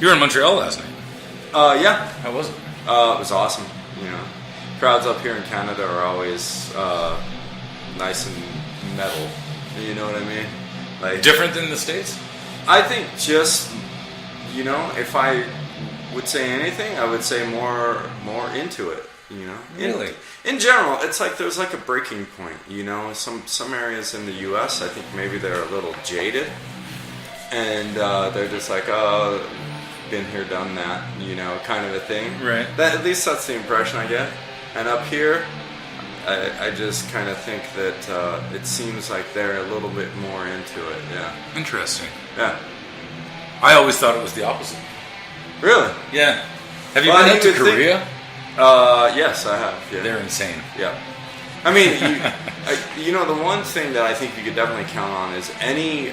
You were in Montreal last night. Yeah. How was it? It was awesome. You know, crowds up here in Canada are always nice and metal. You know what I mean? Like Different than the States? I think just, you know, if I would say anything, I would say more into it. You know, really. In general, it's like there's like a breaking point. You know, some areas in the U.S. I think maybe they're a little jaded, and they're just like, oh, been here, done that. You know, kind of a thing. Right. That at least that's the impression I get. And up here, I just kind of think that it seems like they're a little bit more into it. Yeah. Interesting. Yeah. I always thought it was the opposite. Really? Yeah. Have you been out to Korea? Yes, I have. Yeah. They're insane. Yeah. I mean, you know, the one thing that I think you could definitely count on is any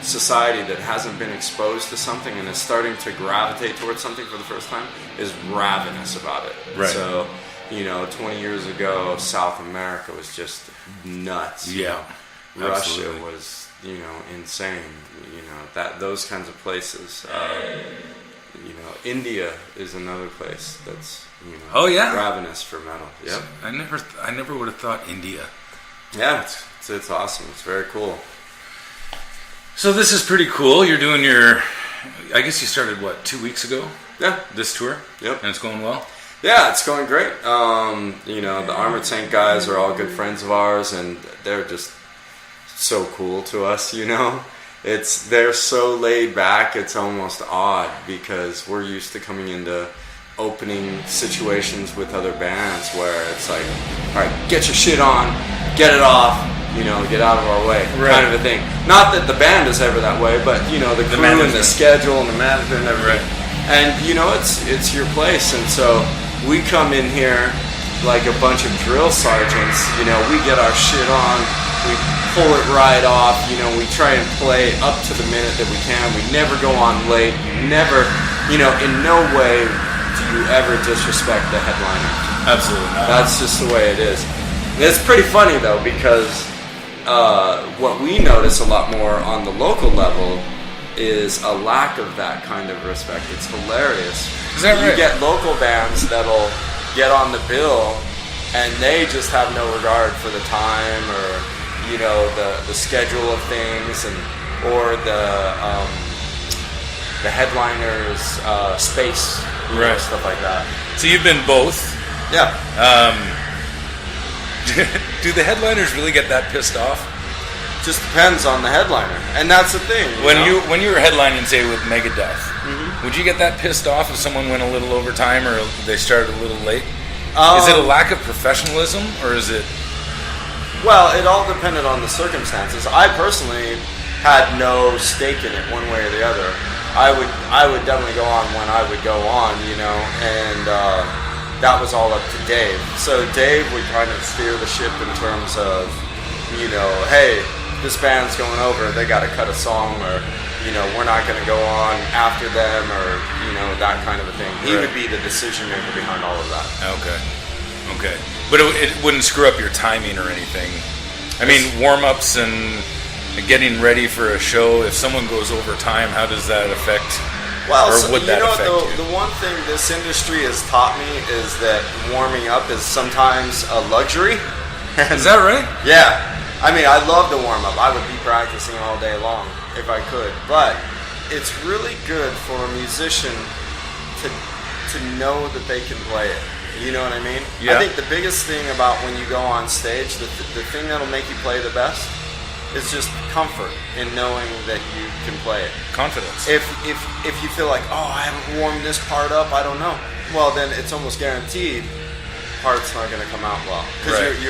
society that hasn't been exposed to something and is starting to gravitate towards something for the first time is ravenous about it. Right. So, you know, 20 years ago, South America was just nuts. Yeah. Russia Absolutely. was, you know, insane. You know, those kinds of places. You know, India is another place that's, you know, oh, yeah? ravenous for metal. Yep. I never would have thought India. Yeah, it's awesome. It's very cool. So this is pretty cool. You're doing your, I guess you started, 2 weeks ago? Yeah. This tour? Yep. And it's going well? Yeah, it's going great. You know, the Armored Saint guys are all good friends of ours, and they're just so cool to us, you know? They're so laid back, it's almost odd, because we're used to coming into opening situations with other bands where it's like, all right, get your shit on, get it off, you know, get out of our way, right. Kind of a thing. Not that the band is ever that way, but, you know, the crew and the schedule and the management and everything. Right. And, you know, it's your place, and so we come in here like a bunch of drill sergeants, you know, we get our shit on, we pull it right off, you know, we try and play up to the minute that we can. We never go on late. You never, you know, in no way do you ever disrespect the headliner. Absolutely not. That's just the way it is. And it's pretty funny, though, because what we notice a lot more on the local level is a lack of that kind of respect. It's hilarious. Is that right? You get local bands that'll get on the bill, and they just have no regard for the time or, you know, the schedule of things, and or the headliner's space, you know, right. Stuff like that. So you've been both. Yeah. Do the headliners really get that pissed off? Just depends on the headliner, and that's the thing. When you were headlining, say with Megadeth, would you get that pissed off if someone went a little over time or they started a little late? Is it a lack of professionalism, or is it? Well, it all depended on the circumstances. I personally had no stake in it one way or the other. I would definitely go on when I would go on, you know, and that was all up to Dave. So Dave would kind of steer the ship in terms of, you know, hey, this band's going over, they got to cut a song, or, you know, we're not going to go on after them, or, you know, that kind of a thing. He would be the decision maker behind all of that. Okay. But it wouldn't screw up your timing or anything. I mean, warm-ups and getting ready for a show, if someone goes over time, how does that affect, well, or would that affect you? The one thing this industry has taught me is that warming up is sometimes a luxury. Is that right? Yeah. I mean, I love to warm up. I would be practicing all day long if I could. But it's really good for a musician to know that they can play it. You know what I mean? Yeah. I think the biggest thing about when you go on stage, the thing that'll make you play the best is just comfort in knowing that you can play it. Confidence. If you feel like, oh, I haven't warmed this part up, I don't know. Well, then it's almost guaranteed part's not going to come out well, because right.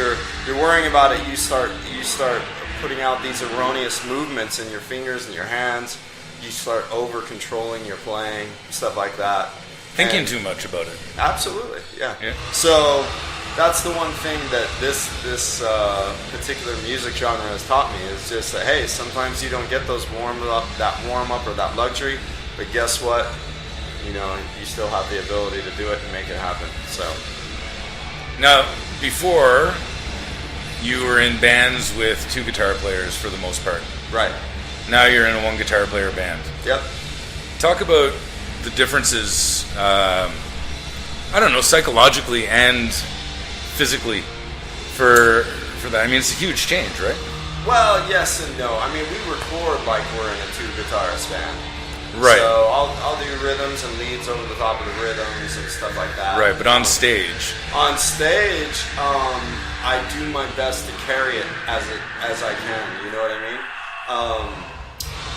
you're worrying about it. You start putting out these erroneous movements in your fingers and your hands. You start over controlling your playing, stuff like that. Thinking too much about it. Absolutely, yeah. So that's the one thing that this particular music genre has taught me, is just that, hey, sometimes you don't get those warm up or that luxury, but guess what? You know, you still have the ability to do it and make it happen. So. Now, before, you were in bands with two guitar players for the most part. Right. Now you're in a one guitar player band. Yep. Talk about the differences, I don't know, psychologically and physically for that. I mean, it's a huge change, right? Well, yes and no. I mean, we record like we're in a two-guitarist band. Right. So I'll do rhythms and leads over the top of the rhythms and stuff like that. Right, but on stage. On stage, I do my best to carry it as I can. You know what I mean?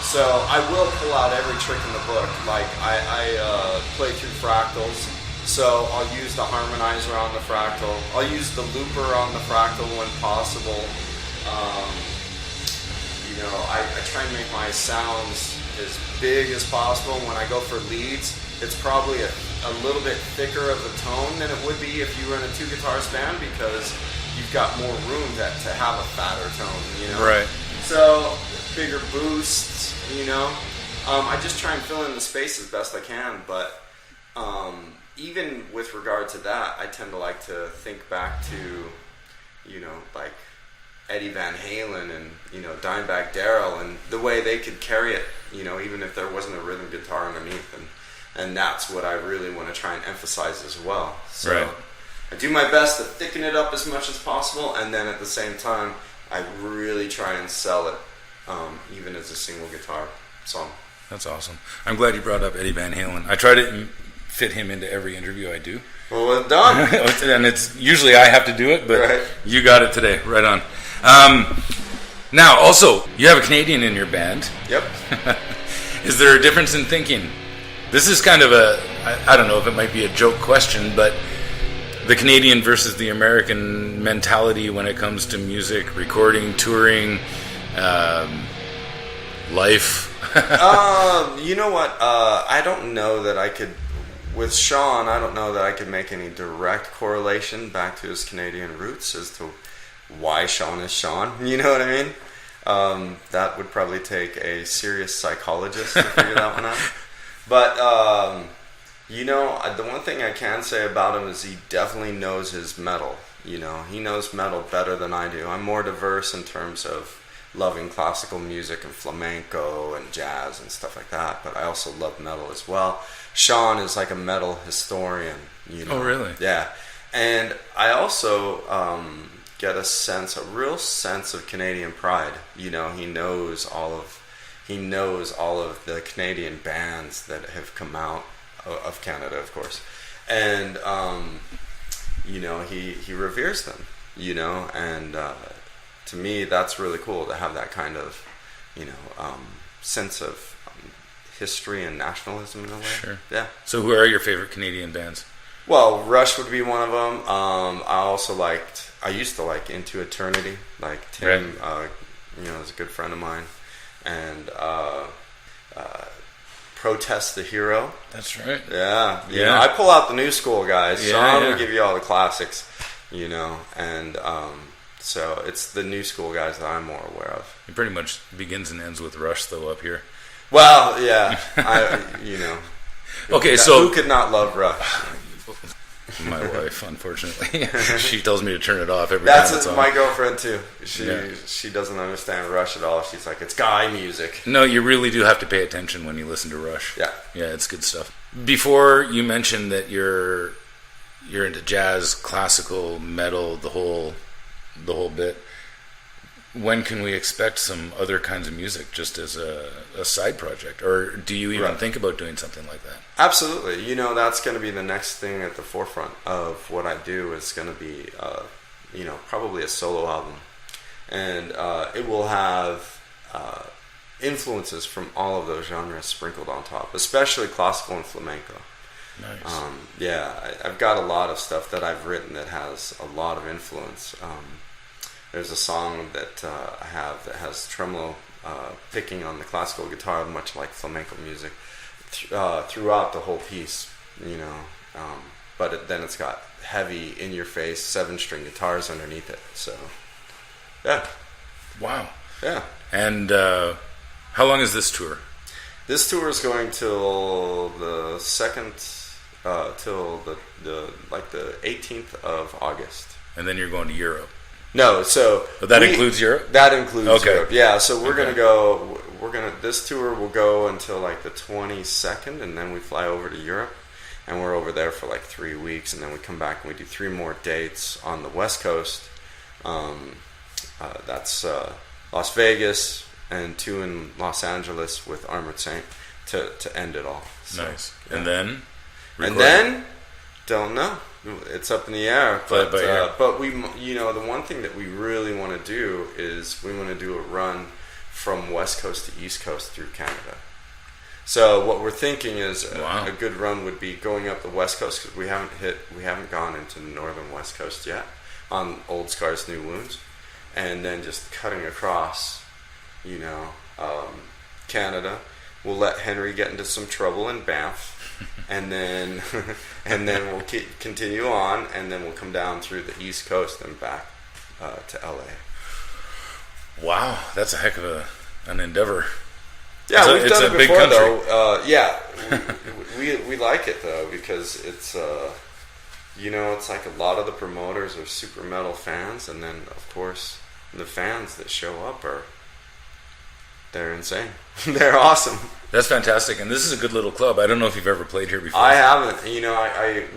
So I will pull out every trick in the book. Like I play through fractals. So I'll use the harmonizer on the fractal. I'll use the looper on the fractal when possible. I try and make my sounds as big as possible. When I go for leads, it's probably a little bit thicker of a tone than it would be if you were in a two-guitarist band, because you've got more room to have a fatter tone, you know? Right. So, bigger boosts, you know? I just try and fill in the space as best I can, but even with regard to that, I tend to like to think back to, you know, like Eddie Van Halen and, you know, Dimebag Darrell and the way they could carry it, you know, even if there wasn't a rhythm guitar underneath. And that's what I really want to try and emphasize as well. So right. I do my best to thicken it up as much as possible, and then at the same time, I really try and sell it, even as a single guitar song. That's awesome. I'm glad you brought up Eddie Van Halen. I try to fit him into every interview I do. Well done. And it's usually I have to do it, but right. You got it today. Right on. Now, also, you have a Canadian in your band. Yep. Is there a difference in thinking? This is kind of I don't know if it might be a joke question, but the Canadian versus the American mentality when it comes to music, recording, touring, life. You know what? I don't know that I could, with Sean, I don't know that I could make any direct correlation back to his Canadian roots as to why Sean is Sean. You know what I mean? That would probably take a serious psychologist to figure that one out. But, you know, the one thing I can say about him is he definitely knows his metal. You know, he knows metal better than I do. I'm more diverse in terms of loving classical music and flamenco and jazz and stuff like that, but I also love metal as well. Sean is like a metal historian, you know. Oh, really? Yeah. And I also get a real sense of Canadian pride. You know, he knows all of the Canadian bands that have come out of Canada, of course. And you know, he reveres them, you know, and to me, that's really cool to have that kind of, you know, sense of history and nationalism in a way. Sure. Yeah. So who are your favorite Canadian bands? Well, Rush would be one of them. I used to like Into Eternity, like Tim, right. You know, is a good friend of mine. And Protest the Hero. That's right. Yeah. You Yeah. know, I pull out the new school guys. Yeah, Sean yeah. will give you all the classics, you know, and so it's the new school guys that I'm more aware of. It pretty much begins and ends with Rush, though, up here. Well, yeah, you know. Okay, so who could not love Rush? My wife, unfortunately, she tells me to turn it off every time it's on. My girlfriend too. She doesn't understand Rush at all. She's like, it's guy music. No, you really do have to pay attention when you listen to Rush. Yeah, it's good stuff. Before you mentioned that you're into jazz, classical, metal, the whole bit. When can we expect some other kinds of music, just as a side project, or do you even think about doing something like that? Absolutely. You know, that's going to be the next thing at the forefront of what I do. Is going to be, you know, probably a solo album, and it will have influences from all of those genres sprinkled on top, especially classical and flamenco. Nice. I've got a lot of stuff that I've written that has a lot of influence. There's a song that I have that has tremolo picking on the classical guitar, much like flamenco music, throughout the whole piece, you know. But then it's got heavy, in-your-face, 7-string guitars underneath it. So, yeah. Wow. Yeah. And how long is this tour? This tour is going till the till the 18th of August. And then you're going to Europe. No, so but that includes Europe. That includes Okay. Europe. Yeah, so we're gonna go. This tour will go until like the 22nd, and then we fly over to Europe, and we're over there for like 3 weeks, and then we come back and we do 3 more dates on the West Coast. That's Las Vegas and 2 in Los Angeles with Armored Saint to end it all. So, nice. Yeah. And then? And then, don't know. It's up in the air. But we, the one thing that we really want to do is we want to do a run from West Coast to East Coast through Canada. So what we're thinking is a good run would be going up the West Coast, because we haven't gone into the northern West Coast yet on Old Scars, New Wounds, and then just cutting across, Canada. We'll let Henry get into some trouble in Banff, and then we'll continue on, and then we'll come down through the East Coast and back to LA. Wow, that's a heck of an endeavor. Yeah, we've done it before, country. though. We like it though, because it's it's like a lot of the promoters are super metal fans, and then of course the fans that show up they're insane. They're awesome. That's fantastic, and this is a good little club. I don't know if you've ever played here before. I haven't.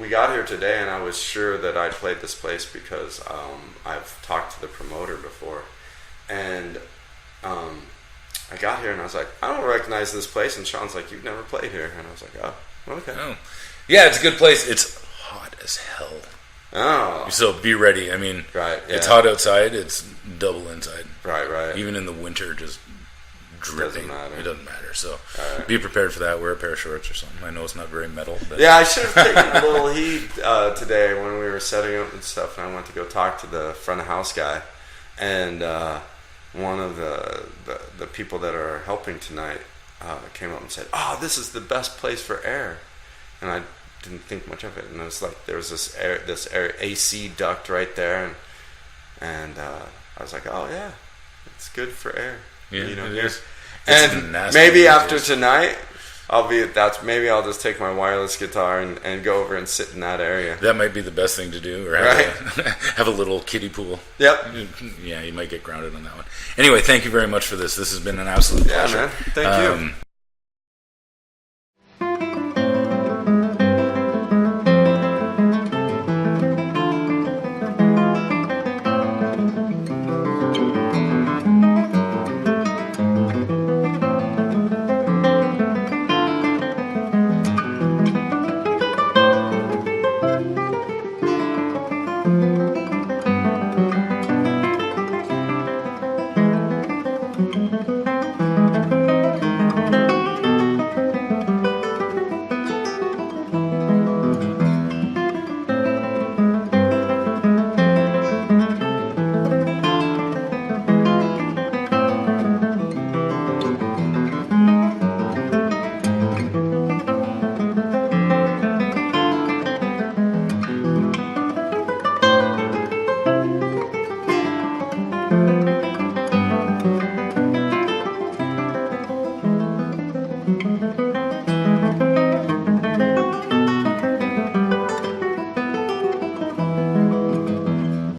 We got here today, and I was sure that I'd played this place because I've talked to the promoter before, and I got here and I was like, I don't recognize this place, and Sean's like, you've never played here, and I was like, oh, okay. Oh. Yeah, it's a good place. It's hot as hell. Oh. So be ready. I mean, right, yeah. It's hot outside. It's double inside. Right. Even in the winter, just dripping. It doesn't matter. So be prepared for that. Wear a pair of shorts or something. I know it's not very metal. But yeah, I should have taken a little heed today when we were setting up and stuff, and I went to go talk to the front of house guy, and one of the people that are helping tonight came up and said, "Oh, this is the best place for air," and I didn't think much of it. And it was like there was this air AC duct right there, and I was like, "Oh yeah, it's good for air." Yeah, it is. And maybe after tonight, maybe I'll just take my wireless guitar and go over and sit in that area. That might be the best thing to do, or have a little kiddie pool. Yep. Yeah, you might get grounded on that one. Anyway, thank you very much for this. This has been an absolute pleasure. Yeah, man. Thank you.